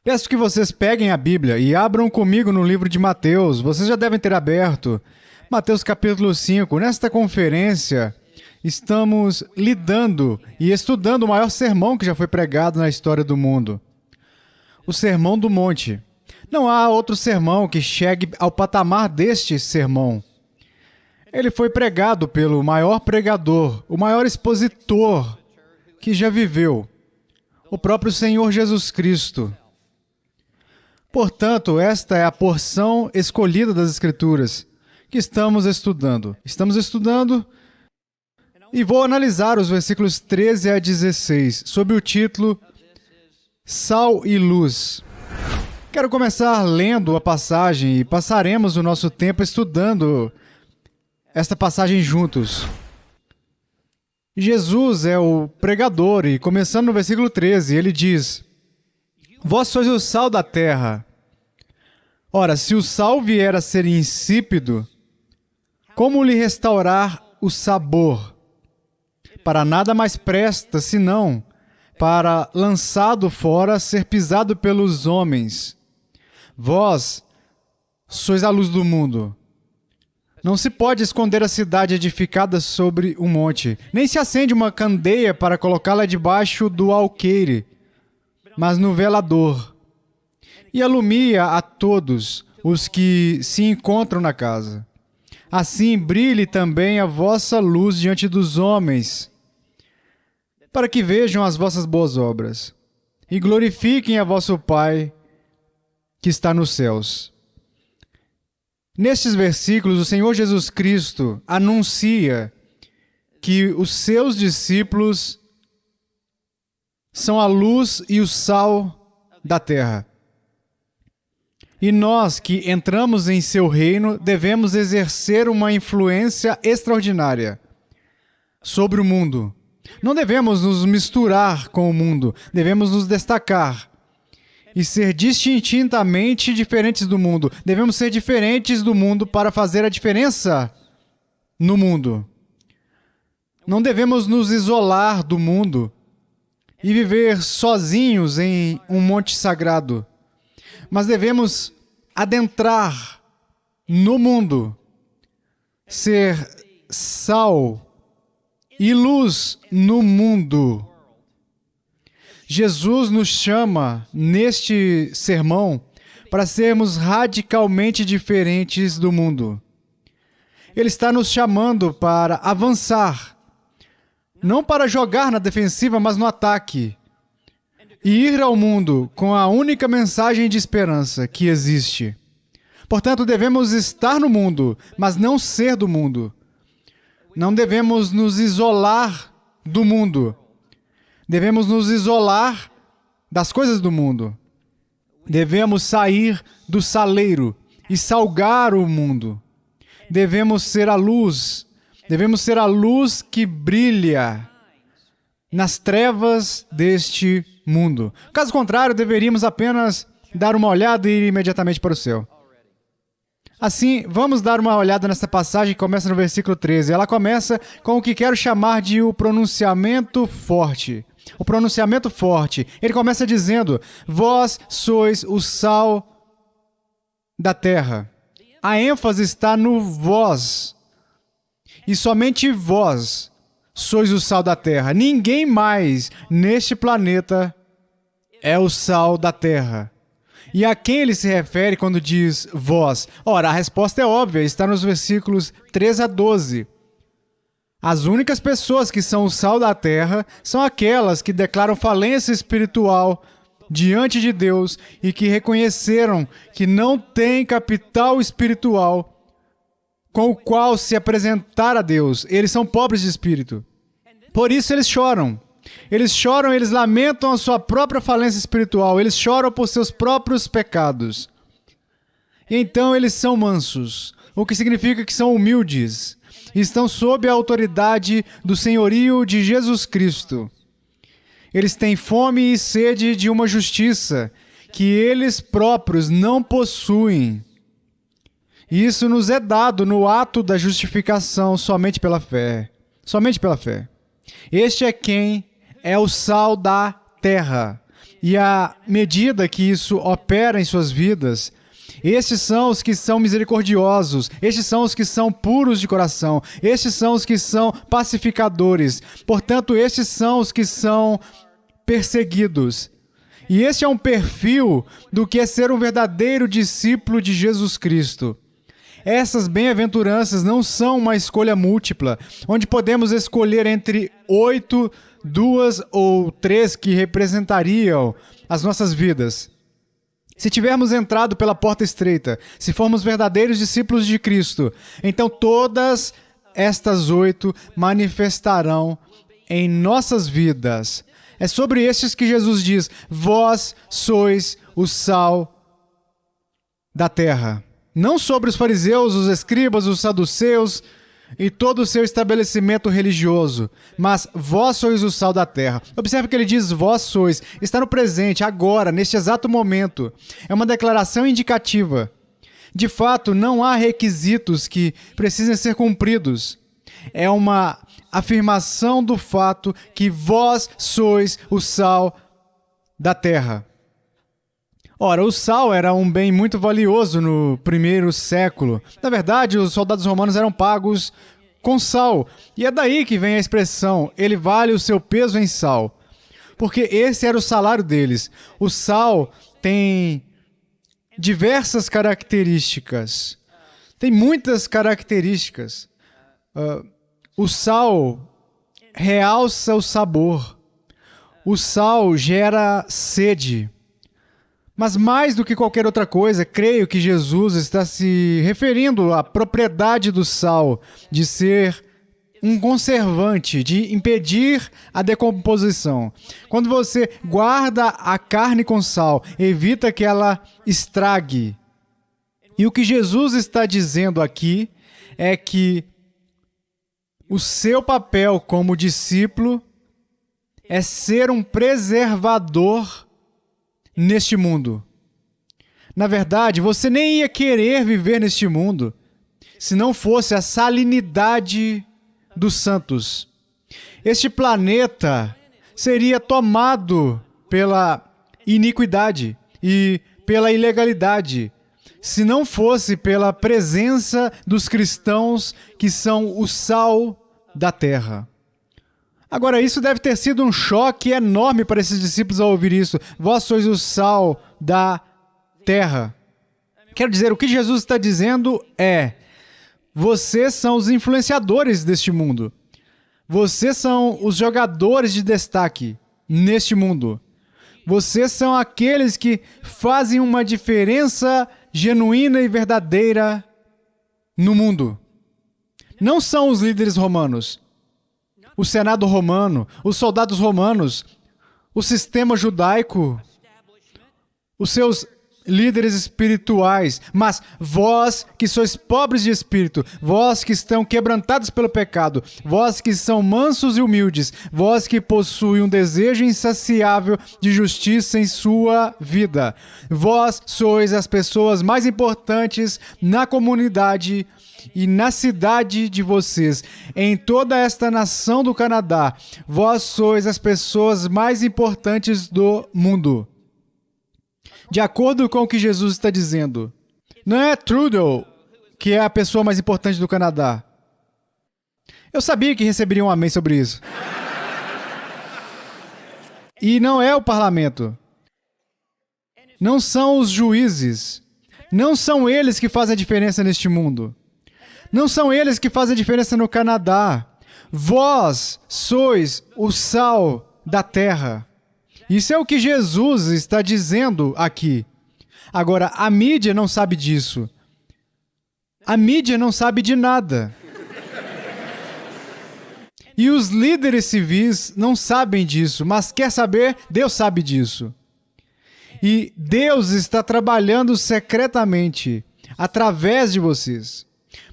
Peço que vocês peguem a Bíblia e abram comigo no livro de Mateus. Vocês já devem ter aberto. Mateus capítulo 5. Nesta conferência, estamos lidando e estudando o maior sermão que já foi pregado na história do mundo. O Sermão do Monte. Não há outro sermão que chegue ao patamar deste sermão. Ele foi pregado pelo maior pregador, o maior expositor que já viveu, o próprio Senhor Jesus Cristo. Portanto, esta é a porção escolhida das Escrituras que estamos estudando. Estamos estudando e vou analisar os versículos 13 a 16, sob o título Sal e Luz. Quero começar lendo a passagem e passaremos o nosso tempo estudando esta passagem juntos. Jesus é o pregador e, começando no versículo 13, ele diz: Vós sois o sal da terra. Ora, se o sal vier a ser insípido, como lhe restaurar o sabor? Para nada mais presta, senão para, lançado fora, ser pisado pelos homens. Vós sois a luz do mundo. Não se pode esconder a cidade edificada sobre um monte, nem se acende uma candeia para colocá-la debaixo do alqueire, mas no velador, e alumia a todos os que se encontram na casa. Assim brilhe também a vossa luz diante dos homens, para que vejam as vossas boas obras e glorifiquem a vosso Pai que está nos céus. Nestes versículos, o Senhor Jesus Cristo anuncia que os seus discípulos são a luz e o sal da terra. E nós que entramos em seu reino devemos exercer uma influência extraordinária sobre o mundo. Não devemos nos misturar com o mundo, devemos nos destacar e ser distintamente diferentes do mundo. Devemos ser diferentes do mundo para fazer a diferença no mundo. Não devemos nos isolar do mundo e viver sozinhos em um monte sagrado, mas devemos adentrar no mundo, ser sal e luz no mundo. Jesus nos chama, neste sermão, para sermos radicalmente diferentes do mundo. Ele está nos chamando para avançar, não para jogar na defensiva, mas no ataque, e ir ao mundo com a única mensagem de esperança que existe. Portanto, devemos estar no mundo, mas não ser do mundo. Não devemos nos isolar do mundo. Devemos nos isolar das coisas do mundo. Devemos sair do saleiro e salgar o mundo. Devemos ser a luz. Devemos ser a luz que brilha nas trevas deste mundo. Caso contrário, deveríamos apenas dar uma olhada e ir imediatamente para o céu. Assim, vamos dar uma olhada nessa passagem que começa no versículo 13. Ela começa com o que quero chamar de o pronunciamento forte. O pronunciamento forte. Ele começa dizendo: Vós sois o sal da terra. A ênfase está no vós. E somente vós sois o sal da terra. Ninguém mais neste planeta é o sal da terra. E a quem ele se refere quando diz vós? Ora, a resposta é óbvia, está nos versículos 13 a 12. As únicas pessoas que são o sal da terra são aquelas que declaram falência espiritual diante de Deus e que reconheceram que não têm capital espiritual com o qual se apresentar a Deus. Eles são pobres de espírito. Por isso eles choram. Eles choram, eles lamentam a sua própria falência espiritual. Eles choram por seus próprios pecados. E então eles são mansos, o que significa que são humildes. Estão sob a autoridade do senhorio de Jesus Cristo. Eles têm fome e sede de uma justiça que eles próprios não possuem. Isso nos é dado no ato da justificação somente pela fé. Somente pela fé. Este é quem é o sal da terra. E à medida que isso opera em suas vidas, estes são os que são misericordiosos, estes são os que são puros de coração, estes são os que são pacificadores. Portanto, estes são os que são perseguidos. E este é um perfil do que é ser um verdadeiro discípulo de Jesus Cristo. Essas bem-aventuranças não são uma escolha múltipla, onde podemos escolher entre 8, 2 ou 3 que representariam as nossas vidas. Se tivermos entrado pela porta estreita, se formos verdadeiros discípulos de Cristo, então todas estas 8 manifestarão em nossas vidas. É sobre estes que Jesus diz: vós sois o sal da terra. Não sobre os fariseus, os escribas, os saduceus e todo o seu estabelecimento religioso, mas vós sois o sal da terra. Observe que ele diz vós sois, está no presente, agora, neste exato momento. É uma declaração indicativa. De fato, não há requisitos que precisem ser cumpridos. É uma afirmação do fato que vós sois o sal da terra. Ora, o sal era um bem muito valioso no primeiro século. Na verdade, os soldados romanos eram pagos com sal. E é daí que vem a expressão, ele vale o seu peso em sal. Porque esse era o salário deles. O sal tem diversas características. Tem muitas características. O sal realça o sabor. O sal gera sede. Mas mais do que qualquer outra coisa, creio que Jesus está se referindo à propriedade do sal, de ser um conservante, de impedir a decomposição. Quando você guarda a carne com sal, evita que ela estrague. E o que Jesus está dizendo aqui é que o seu papel como discípulo é ser um preservador neste mundo. Na verdade, você nem ia querer viver neste mundo se não fosse a salinidade dos santos. Este planeta seria tomado pela iniquidade e pela ilegalidade, se não fosse pela presença dos cristãos que são o sal da terra. Agora, isso deve ter sido um choque enorme para esses discípulos ao ouvir isso. Vós sois o sal da terra. Quero dizer, o que Jesus está dizendo é: vocês são os influenciadores deste mundo. Vocês são os jogadores de destaque neste mundo. Vocês são aqueles que fazem uma diferença genuína e verdadeira no mundo. Não são os líderes romanos, o Senado romano, os soldados romanos, o sistema judaico, os seus líderes espirituais, mas vós que sois pobres de espírito, vós que estão quebrantados pelo pecado, vós que são mansos e humildes, vós que possuem um desejo insaciável de justiça em sua vida, vós sois as pessoas mais importantes na comunidade e na cidade de vocês, em toda esta nação do Canadá. Vós sois as pessoas mais importantes do mundo. De acordo com o que Jesus está dizendo, não é Trudeau que é a pessoa mais importante do Canadá. Eu sabia que receberia um amém sobre isso. E não é o parlamento. Não são os juízes. Não são eles que fazem a diferença neste mundo. Não são eles que fazem a diferença no Canadá. Vós sois o sal da terra. Isso é o que Jesus está dizendo aqui. Agora, a mídia não sabe disso. A mídia não sabe de nada. E os líderes civis não sabem disso, mas quer saber? Deus sabe disso. E Deus está trabalhando secretamente através de vocês.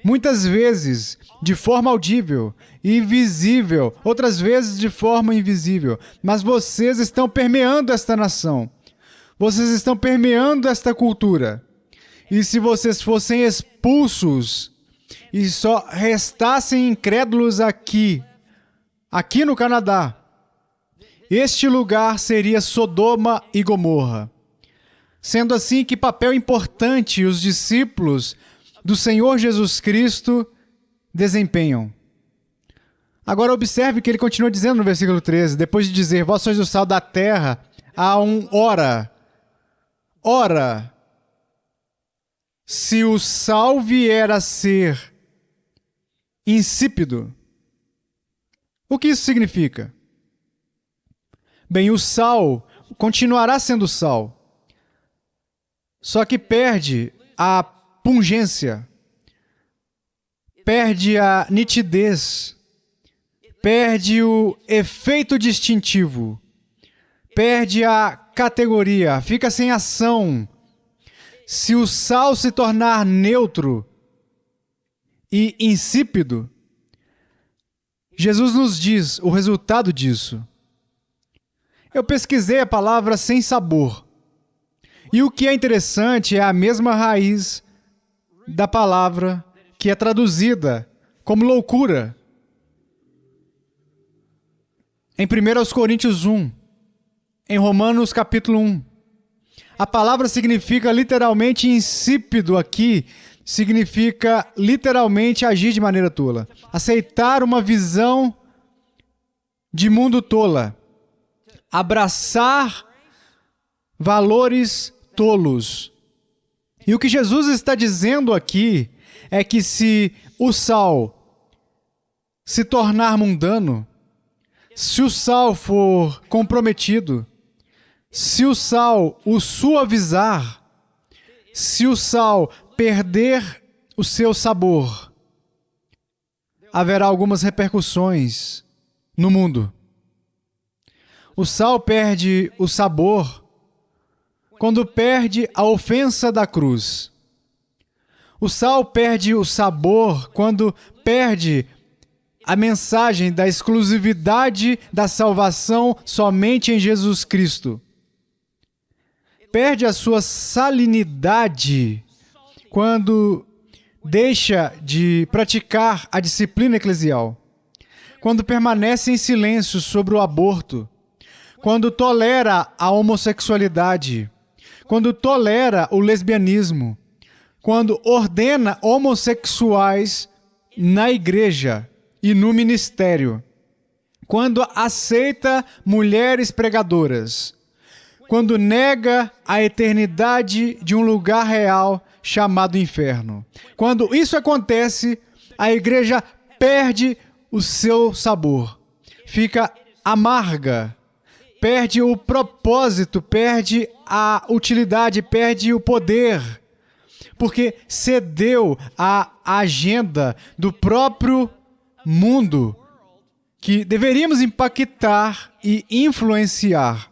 Muitas vezes de forma audível e visível, outras vezes de forma invisível. Mas vocês estão permeando esta nação. Vocês estão permeando esta cultura. E se vocês fossem expulsos e só restassem incrédulos aqui no Canadá, este lugar seria Sodoma e Gomorra. Sendo assim, que papel importante os discípulos do Senhor Jesus Cristo desempenham. Agora observe que ele continua dizendo no versículo 13, depois de dizer, vós sois o sal da terra, há um ora. Ora, se o sal vier a ser insípido, o que isso significa? Bem, o sal continuará sendo sal, só que perde a pungência, perde a nitidez, perde o efeito distintivo, perde a categoria, fica sem ação. Se o sal se tornar neutro e insípido, Jesus nos diz o resultado disso. Eu pesquisei a palavra sem sabor. E o que é interessante é a mesma raiz da palavra que é traduzida como loucura em 1 Coríntios 1, em Romanos capítulo 1. A palavra significa literalmente insípido aqui, significa literalmente agir de maneira tola. Aceitar uma visão de mundo tola. Abraçar valores tolos. E o que Jesus está dizendo aqui é que se o sal se tornar mundano, se o sal for comprometido, se o sal o suavizar, se o sal perder o seu sabor, haverá algumas repercussões no mundo. O sal perde o sabor quando perde a ofensa da cruz. O sal perde o sabor quando perde a mensagem da exclusividade da salvação somente em Jesus Cristo. Perde a sua salinidade quando deixa de praticar a disciplina eclesial, quando permanece em silêncio sobre o aborto, quando tolera a homossexualidade, quando tolera o lesbianismo, quando ordena homossexuais na igreja e no ministério, quando aceita mulheres pregadoras, quando nega a eternidade de um lugar real chamado inferno. Quando isso acontece, a igreja perde o seu sabor, fica amarga, perde o propósito, perde a utilidade, perde o poder, porque cedeu à agenda do próprio mundo que deveríamos impactar e influenciar.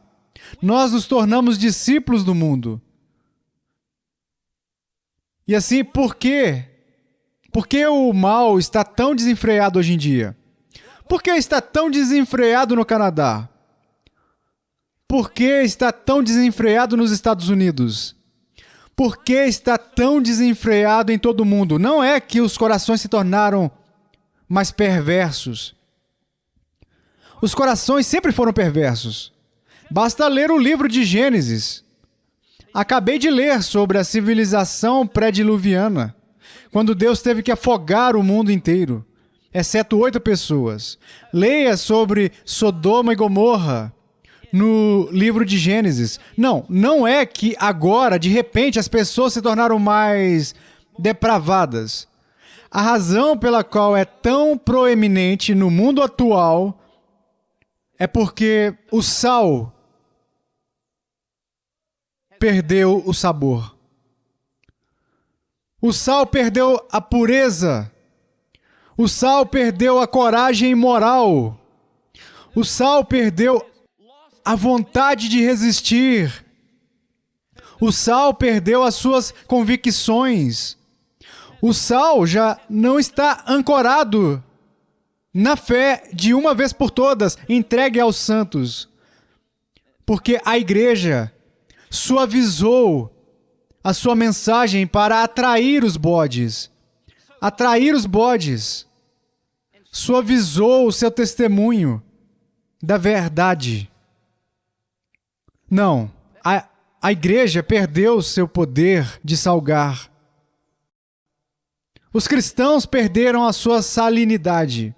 Nós nos tornamos discípulos do mundo. E assim, por quê? Por que o mal está tão desenfreado hoje em dia? Por que está tão desenfreado no Canadá? Por que está tão desenfreado nos Estados Unidos? Por que está tão desenfreado em todo o mundo? Não é que os corações se tornaram mais perversos. Os corações sempre foram perversos. Basta ler o livro de Gênesis. Acabei de ler sobre a civilização pré-diluviana, quando Deus teve que afogar o mundo inteiro, exceto 8 pessoas. Leia sobre Sodoma e Gomorra no livro de Gênesis. Não é que agora, de repente, as pessoas se tornaram mais depravadas. A razão pela qual é tão proeminente no mundo atual é porque o sal perdeu o sabor. O sal perdeu a pureza. O sal perdeu a coragem moral. O sal perdeu a vontade de resistir. O sal perdeu as suas convicções. O sal já não está ancorado na fé de uma vez por todas, entregue aos santos. Porque a igreja suavizou a sua mensagem para atrair os bodes. Atrair os bodes. Suavizou o seu testemunho da verdade. Não, a igreja perdeu seu poder de salgar. Os cristãos perderam a sua salinidade.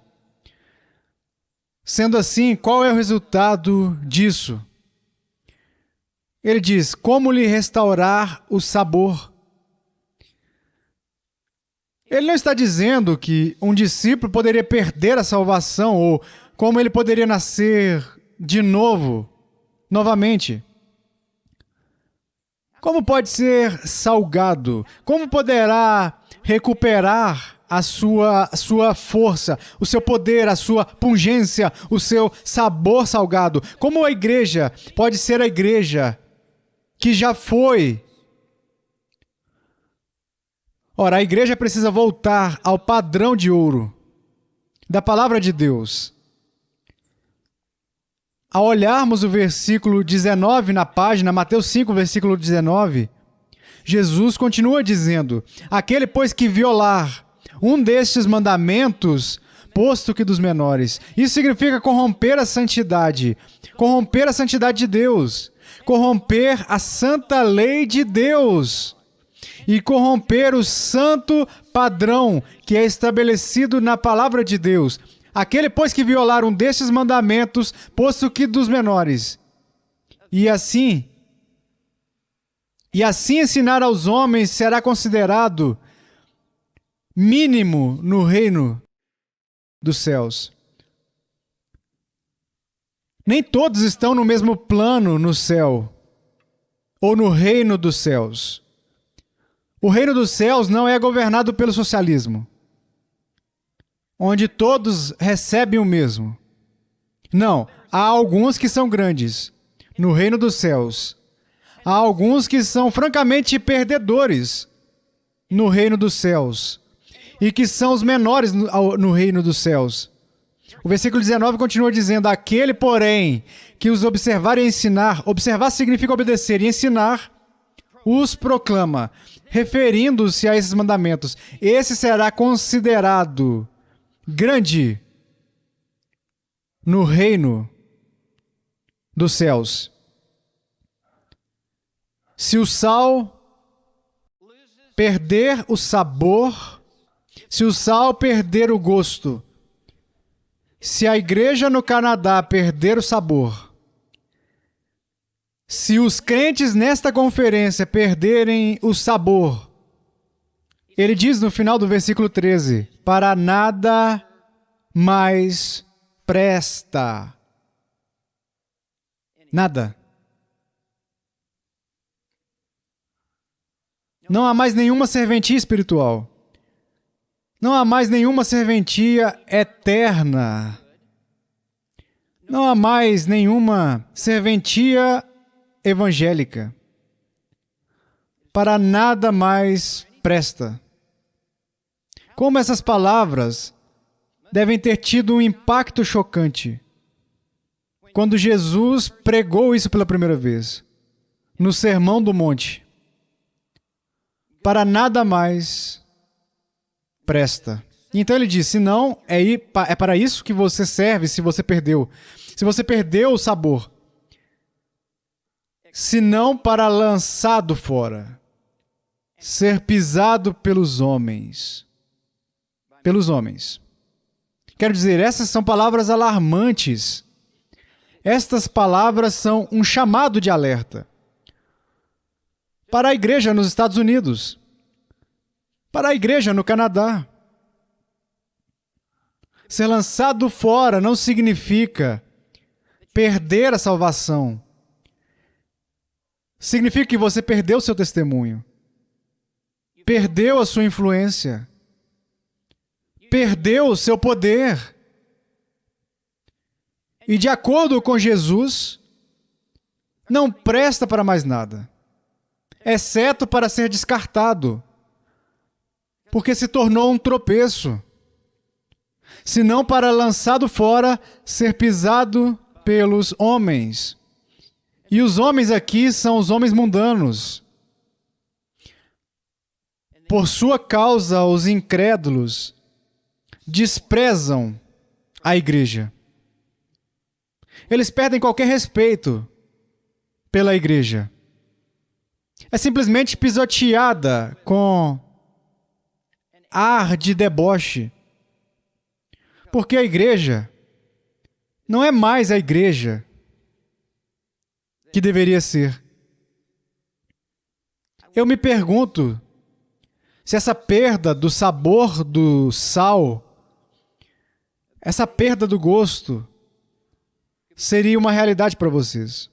Sendo assim, qual é o resultado disso? Ele diz: como lhe restaurar o sabor? Ele não está dizendo que um discípulo poderia perder a salvação ou como ele poderia nascer de novo, novamente. Como pode ser salgado? Como poderá recuperar a sua força, o seu poder, a sua pungência, o seu sabor salgado? Como a igreja pode ser a igreja que já foi? Ora, a igreja precisa voltar ao padrão de ouro da palavra de Deus. Ao olharmos o versículo 19 na página, Mateus 5, versículo 19, Jesus continua dizendo: aquele, pois, que violar um destes mandamentos, posto que dos menores. Isso significa corromper a santidade de Deus, corromper a santa lei de Deus e corromper o santo padrão que é estabelecido na palavra de Deus. Aquele, pois, que violar um destes mandamentos, posto que dos menores. E assim ensinar aos homens será considerado mínimo no reino dos céus. Nem todos estão no mesmo plano no céu ou no reino dos céus. O reino dos céus não é governado pelo socialismo, onde todos recebem o mesmo. Não, há alguns que são grandes no reino dos céus. Há alguns que são francamente perdedores no reino dos céus e que são os menores no reino dos céus. O versículo 19 continua dizendo: aquele, porém, que os observar e ensinar, observar significa obedecer, e ensinar, os proclama, referindo-se a esses mandamentos. Esse será considerado grande no reino dos céus. Se o sal perder o sabor, se o sal perder o gosto, se a igreja no Canadá perder o sabor, se os crentes nesta conferência perderem o sabor, ele diz no final do versículo 13, para nada mais presta. Nada. Não há mais nenhuma serventia espiritual. Não há mais nenhuma serventia eterna. Não há mais nenhuma serventia evangélica. Para nada mais presta. Como essas palavras devem ter tido um impacto chocante quando Jesus pregou isso pela primeira vez, no Sermão do Monte. Para nada mais presta. Então ele disse: não, é para isso que você serve se você perdeu. Se você perdeu o sabor. Se não para lançado fora. Ser pisado pelos homens. Pelos homens. Quero dizer, essas são palavras alarmantes. Estas palavras são um chamado de alerta. Para a igreja nos Estados Unidos. Para a igreja no Canadá. Ser lançado fora não significa perder a salvação. Significa que você perdeu seu testemunho. Perdeu a sua influência. Perdeu o seu poder. E de acordo com Jesus, não presta para mais nada, exceto para ser descartado, porque se tornou um tropeço, senão para lançado fora, ser pisado pelos homens. E os homens aqui são os homens mundanos. Por sua causa, os incrédulos desprezam a igreja. Eles perdem qualquer respeito pela igreja. É simplesmente pisoteada com ar de deboche. Porque a igreja não é mais a igreja que deveria ser. Eu me pergunto se essa perda do sabor do sal, essa perda do gosto, seria uma realidade para vocês.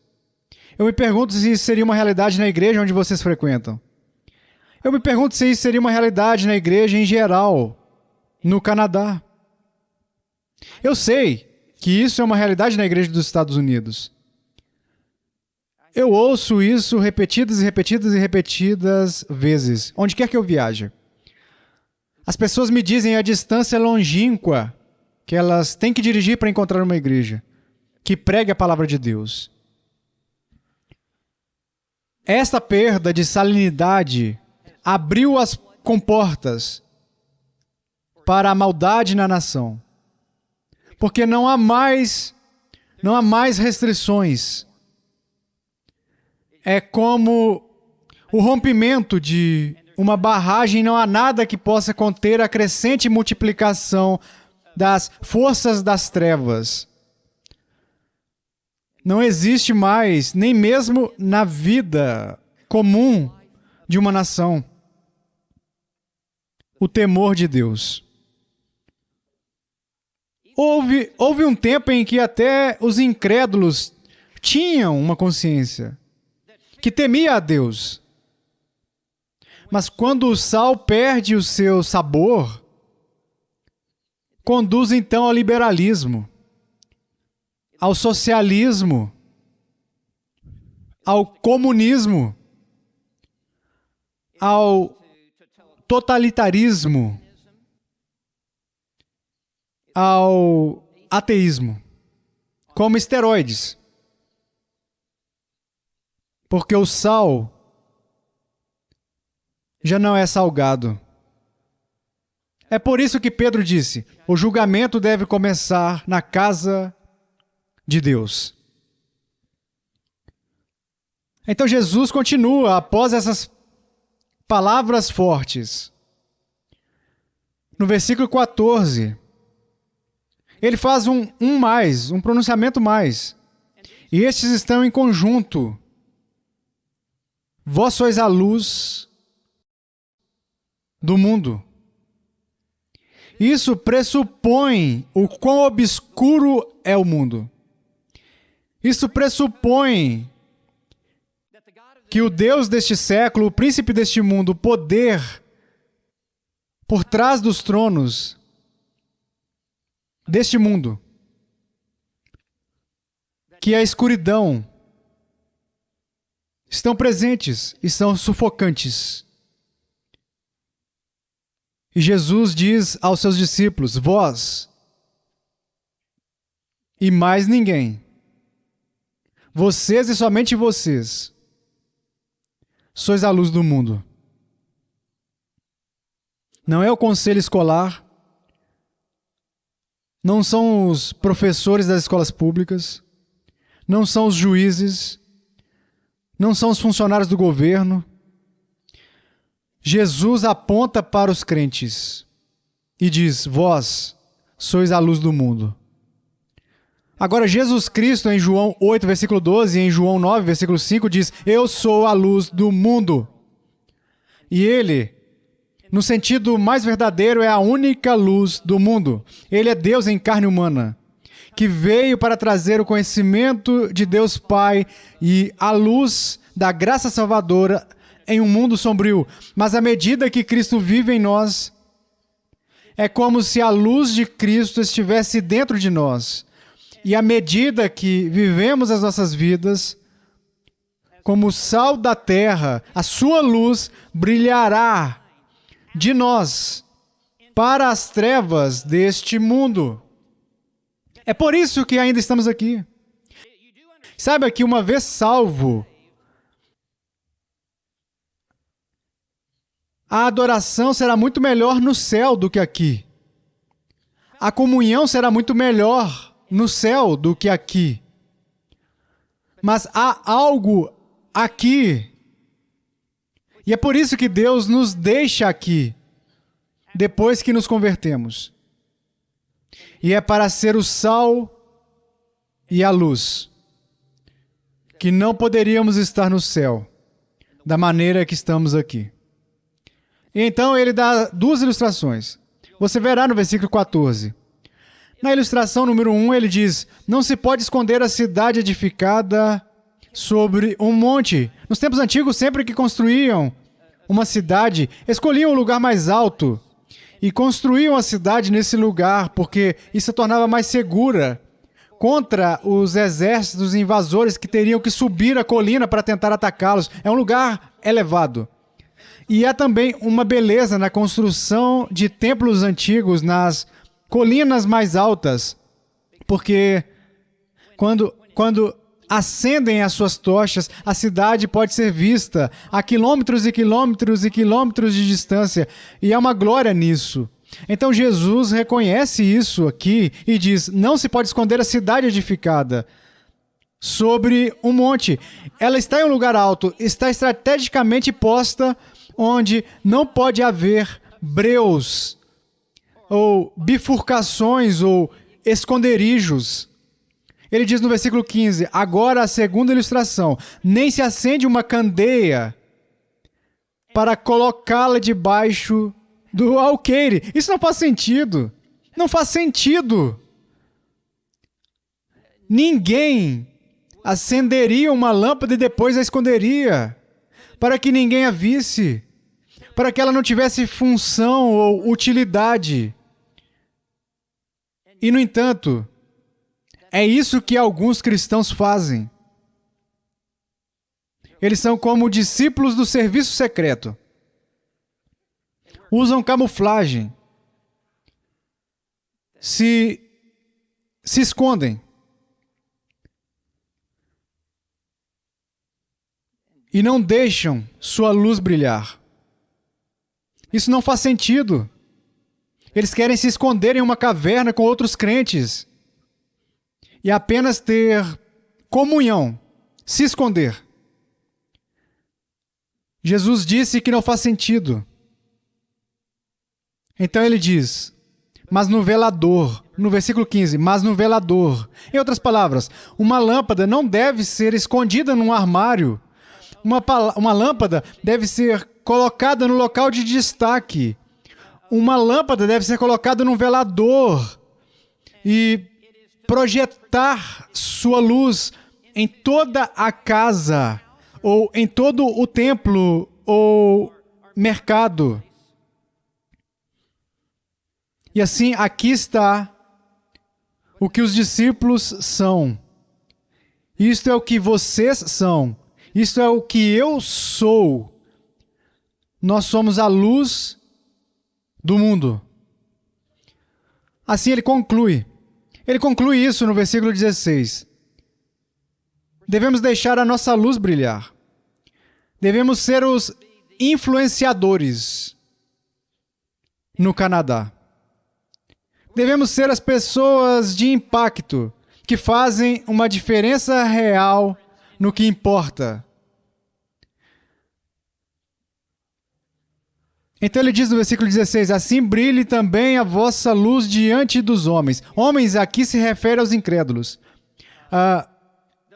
Eu me pergunto se isso seria uma realidade na igreja onde vocês frequentam. Eu me pergunto se isso seria uma realidade na igreja em geral, no Canadá. Eu sei que isso é uma realidade na igreja dos Estados Unidos. Eu ouço isso repetidas e repetidas e repetidas vezes, onde quer que eu viaje. As pessoas me dizem a distância longínqua que elas têm que dirigir para encontrar uma igreja que pregue a palavra de Deus. Esta perda de salinidade abriu as comportas para a maldade na nação. Porque não há mais restrições. É como o rompimento de uma barragem, não há nada que possa conter a crescente multiplicação das forças das trevas. Não existe mais, nem mesmo na vida comum de uma nação, o temor de Deus. Houve um tempo em que até os incrédulos tinham uma consciência que temia a Deus. Mas quando o sal perde o seu sabor, conduz então ao liberalismo, ao socialismo, ao comunismo, ao totalitarismo, ao ateísmo, como esteroides. Porque o sal já não é salgado. É por isso que Pedro disse: o julgamento deve começar na casa de Deus. Então Jesus continua após essas palavras fortes. No versículo 14, ele faz um pronunciamento mais. E estes estão em conjunto. Vós sois a luz do mundo. Isso pressupõe o quão obscuro é o mundo. Isso pressupõe que o Deus deste século, o príncipe deste mundo, o poder por trás dos tronos deste mundo, que a escuridão, estão presentes e são sufocantes. E Jesus diz aos seus discípulos: vós e mais ninguém, vocês e somente vocês, sois a luz do mundo. Não é o conselho escolar, não são os professores das escolas públicas, não são os juízes, não são os funcionários do governo. Jesus aponta para os crentes e diz: vós sois a luz do mundo. Agora, Jesus Cristo, em João 8, versículo 12, e em João 9, versículo 5, diz: eu sou a luz do mundo. E Ele, no sentido mais verdadeiro, é a única luz do mundo. Ele é Deus em carne humana, que veio para trazer o conhecimento de Deus Pai e a luz da graça salvadora em um mundo sombrio. Mas à medida que Cristo vive em nós, é como se a luz de Cristo estivesse dentro de nós. E à medida que vivemos as nossas vidas, como o sal da terra, a sua luz brilhará de nós para as trevas deste mundo. É por isso que ainda estamos aqui. Saiba que uma vez salvo, a adoração será muito melhor no céu do que aqui. A comunhão será muito melhor no céu do que aqui. Mas há algo aqui. E é por isso que Deus nos deixa aqui, depois que nos convertemos. E é para ser o sal e a luz, que não poderíamos estar no céu, da maneira que estamos aqui. E então ele dá duas ilustrações. Você verá no versículo 14. Na ilustração número 1, ele diz: não se pode esconder a cidade edificada sobre um monte. Nos tempos antigos, sempre que construíam uma cidade, escolhiam o lugar mais alto e construíam a cidade nesse lugar, porque isso a tornava mais segura contra os exércitos invasores que teriam que subir a colina para tentar atacá-los. É um lugar elevado. E há também uma beleza na construção de templos antigos nas colinas mais altas, porque quando acendem as suas tochas, a cidade pode ser vista a quilômetros e quilômetros e quilômetros de distância, e há uma glória nisso. Então Jesus reconhece isso aqui e diz: não se pode esconder a cidade edificada sobre um monte. Ela está em um lugar alto, está estrategicamente posta onde não pode haver breus, ou bifurcações, ou esconderijos. Ele diz no versículo 15, agora a segunda ilustração: nem se acende uma candeia para colocá-la debaixo do alqueire. Isso não faz sentido. Não faz sentido. Ninguém acenderia uma lâmpada e depois a esconderia, para que ninguém a visse, para que ela não tivesse função ou utilidade. E, no entanto, é isso que alguns cristãos fazem. Eles são como discípulos do serviço secreto. Usam camuflagem. Se escondem. E não deixam sua luz brilhar. Isso não faz sentido. Eles querem se esconder em uma caverna com outros crentes e apenas ter comunhão, se esconder. Jesus disse que não faz sentido. Então ele diz, mas no velador, no versículo 15, mas no velador. Em outras palavras, uma lâmpada não deve ser escondida num armário. Uma lâmpada deve ser colocada no local de destaque. Uma lâmpada deve ser colocada num velador e projetar sua luz em toda a casa, ou em todo o templo, ou mercado. E assim, aqui está o que os discípulos são. Isto é o que vocês são. Isto é o que eu sou. Nós somos a luz do mundo. Assim ele conclui. Ele conclui isso no versículo 16. Devemos deixar a nossa luz brilhar. Devemos ser os influenciadores no Canadá. Devemos ser as pessoas de impacto que fazem uma diferença real no que importa. Então ele diz no versículo 16, assim brilhe também a vossa luz diante dos homens. Homens aqui se refere aos incrédulos.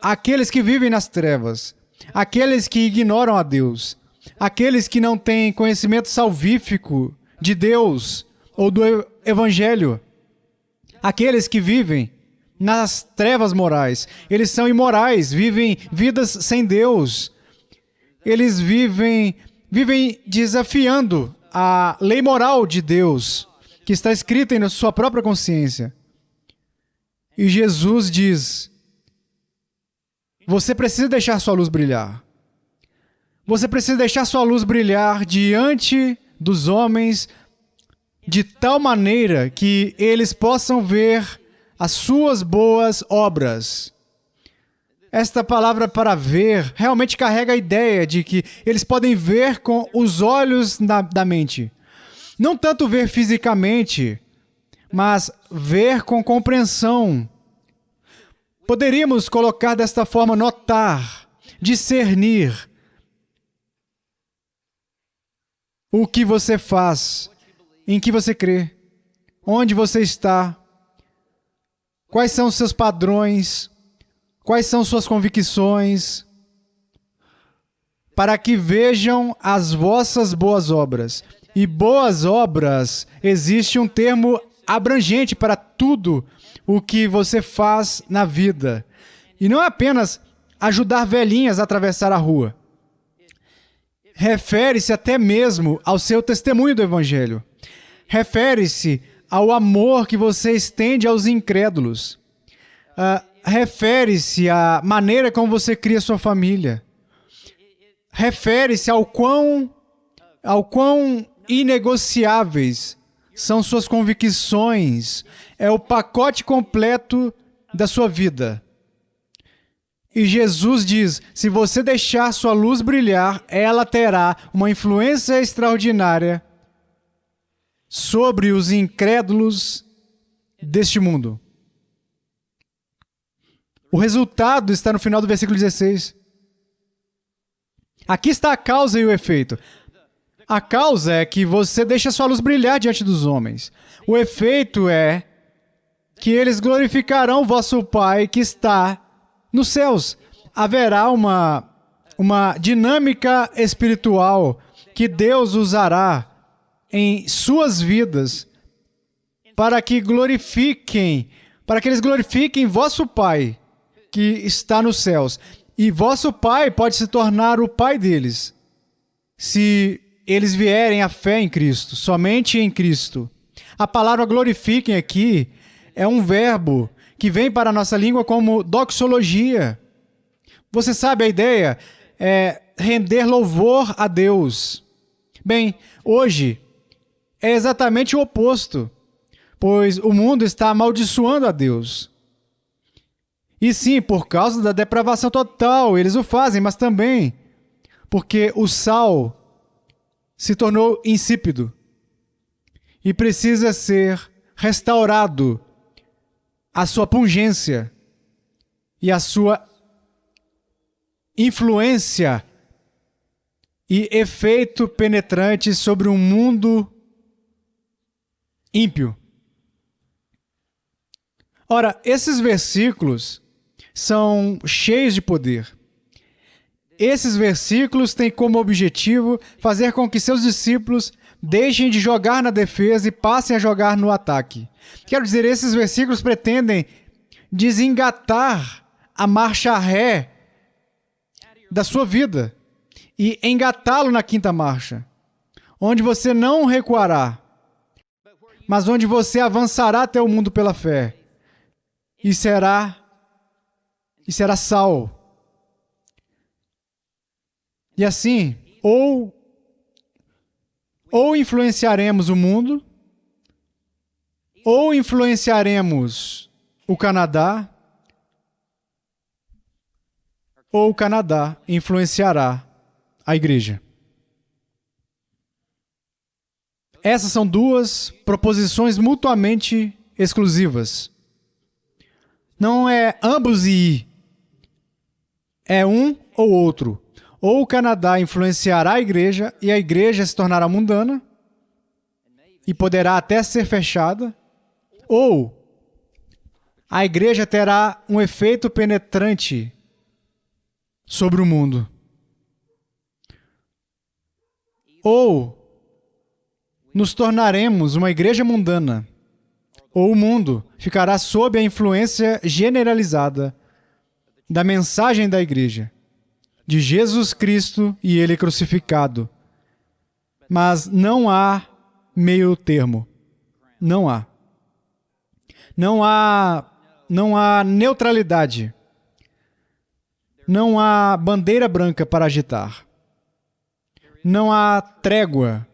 Aqueles que vivem nas trevas. Aqueles que ignoram a Deus. Aqueles que não têm conhecimento salvífico de Deus ou do Evangelho. Aqueles que vivem nas trevas morais. Eles são imorais, vivem vidas sem Deus. Eles vivem desafiando a lei moral de Deus, que está escrita em sua própria consciência. E Jesus diz, você precisa deixar sua luz brilhar. Você precisa deixar sua luz brilhar diante dos homens, de tal maneira que eles possam ver as suas boas obras. Esta palavra para ver realmente carrega a ideia de que eles podem ver com os olhos da mente. Não tanto ver fisicamente, mas ver com compreensão. Poderíamos colocar desta forma: notar, discernir o que você faz, em que você crê, onde você está, quais são os seus padrões, quais são suas convicções, para que vejam as vossas boas obras. E boas obras, existe um termo abrangente para tudo o que você faz na vida. E não é apenas ajudar velhinhas a atravessar a rua. Refere-se até mesmo ao seu testemunho do Evangelho. Refere-se ao amor que você estende aos incrédulos. Refere-se à maneira como você cria sua família. Refere-se ao quão inegociáveis são suas convicções. É o pacote completo da sua vida. E Jesus diz: se você deixar sua luz brilhar, ela terá uma influência extraordinária sobre os incrédulos deste mundo. O resultado está no final do versículo 16. Aqui está a causa e o efeito. A causa é que você deixa sua luz brilhar diante dos homens. O efeito é que eles glorificarão vosso Pai que está nos céus. Haverá uma dinâmica espiritual que Deus usará em suas vidas para que eles glorifiquem vosso Pai que está nos céus. E vosso Pai pode se tornar o Pai deles, se eles vierem à fé em Cristo, somente em Cristo. A palavra glorifiquem aqui é um verbo que vem para a nossa língua como doxologia. Você sabe a ideia? É render louvor a Deus. Bem, hoje é exatamente o oposto, pois o mundo está amaldiçoando a Deus. E sim, por causa da depravação total, eles o fazem, mas também porque o sal se tornou insípido e precisa ser restaurado a sua pungência e a sua influência e efeito penetrante sobre um mundo ímpio. Ora, esses versículos são cheios de poder. Esses versículos têm como objetivo fazer com que seus discípulos deixem de jogar na defesa e passem a jogar no ataque. Quero dizer, esses versículos pretendem desengatar a marcha ré da sua vida e engatá-lo na quinta marcha, onde você não recuará, mas onde você avançará até o mundo pela fé e será sal. E assim, ou influenciaremos o mundo, ou influenciaremos o Canadá, ou o Canadá influenciará a igreja. Essas são duas proposições mutuamente exclusivas. Não é ambos e é um ou outro. Ou o Canadá influenciará a igreja e a igreja se tornará mundana e poderá até ser fechada, ou a igreja terá um efeito penetrante sobre o mundo. Ou nos tornaremos uma igreja mundana, ou o mundo ficará sob a influência generalizada da mensagem da igreja, de Jesus Cristo e Ele crucificado. Mas não há meio termo. Não há. Não há neutralidade. Não há bandeira branca para agitar. Não há trégua.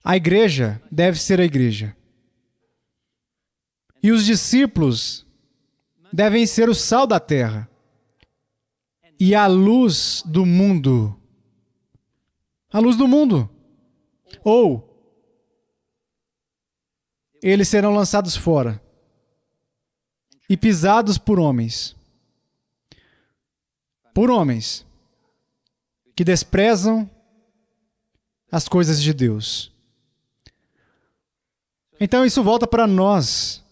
A igreja deve ser a igreja. E os discípulos devem ser o sal da terra e a luz do mundo. A luz do mundo. Ou eles serão lançados fora e pisados por homens. Por homens que desprezam as coisas de Deus. Então isso volta para nós.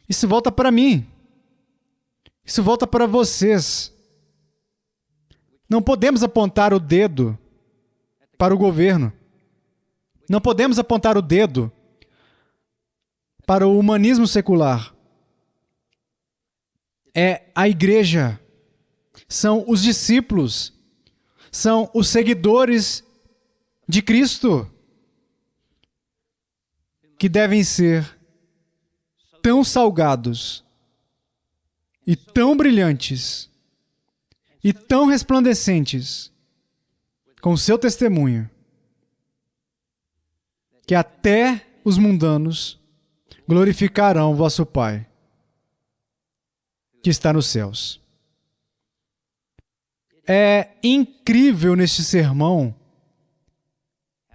Isso volta para mim. Isso volta para vocês. Não podemos apontar o dedo para o governo. Não podemos apontar o dedo para o humanismo secular. É a igreja. São os discípulos. São os seguidores de Cristo que devem ser tão salgados e tão brilhantes e tão resplandecentes com o seu testemunho que até os mundanos glorificarão vosso Pai que está nos céus. É incrível neste sermão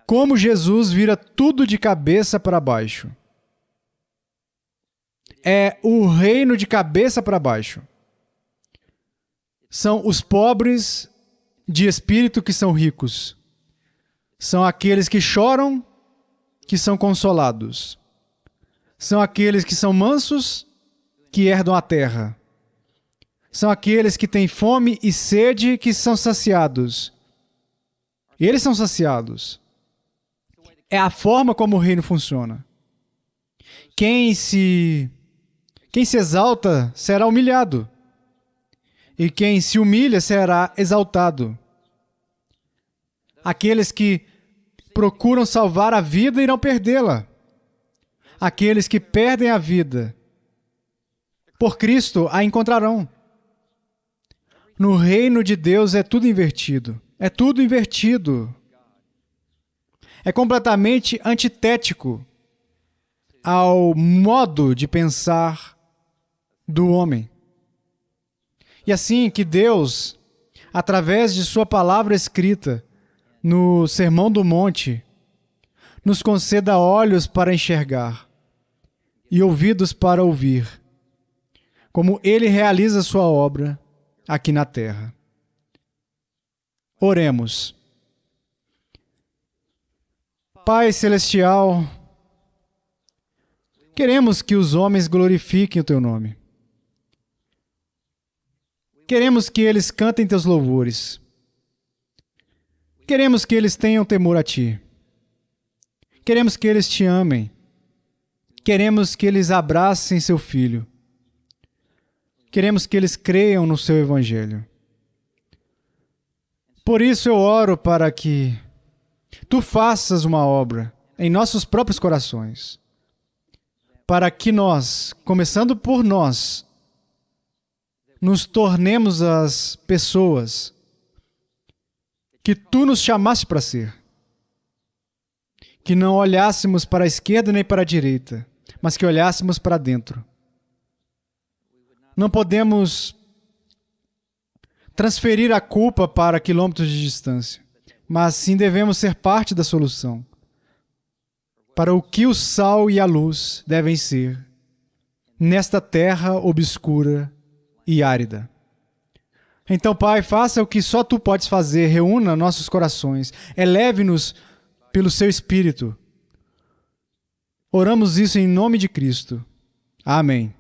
como Jesus vira tudo de cabeça para baixo. É o reino de cabeça para baixo. São os pobres de espírito que são ricos. São aqueles que choram, que são consolados. São aqueles que são mansos, que herdam a terra. São aqueles que têm fome e sede, que são saciados. Eles são saciados. É a forma como o reino funciona. Quem se exalta será humilhado. E quem se humilha será exaltado. Aqueles que procuram salvar a vida irão perdê-la. Aqueles que perdem a vida por Cristo a encontrarão. No reino de Deus é tudo invertido. É tudo invertido. É completamente antitético ao modo de pensar do homem. E assim que Deus, através de sua palavra escrita no Sermão do Monte, nos conceda olhos para enxergar e ouvidos para ouvir, como Ele realiza sua obra aqui na terra. Oremos. Pai Celestial, queremos que os homens glorifiquem o Teu nome. Queremos que eles cantem Teus louvores. Queremos que eles tenham temor a Ti. Queremos que eles Te amem. Queremos que eles abracem Seu Filho. Queremos que eles creiam no Seu Evangelho. Por isso eu oro para que Tu faças uma obra em nossos próprios corações, para que nós, começando por nós, nos tornemos as pessoas que Tu nos chamaste para ser. Que não olhássemos para a esquerda nem para a direita, mas que olhássemos para dentro. Não podemos transferir a culpa para quilômetros de distância, mas sim devemos ser parte da solução para o que o sal e a luz devem ser nesta terra obscura e árida. Então, Pai, faça o que só Tu podes fazer, reúna nossos corações, eleve-nos pelo Seu Espírito. Oramos isso em nome de Cristo. Amém.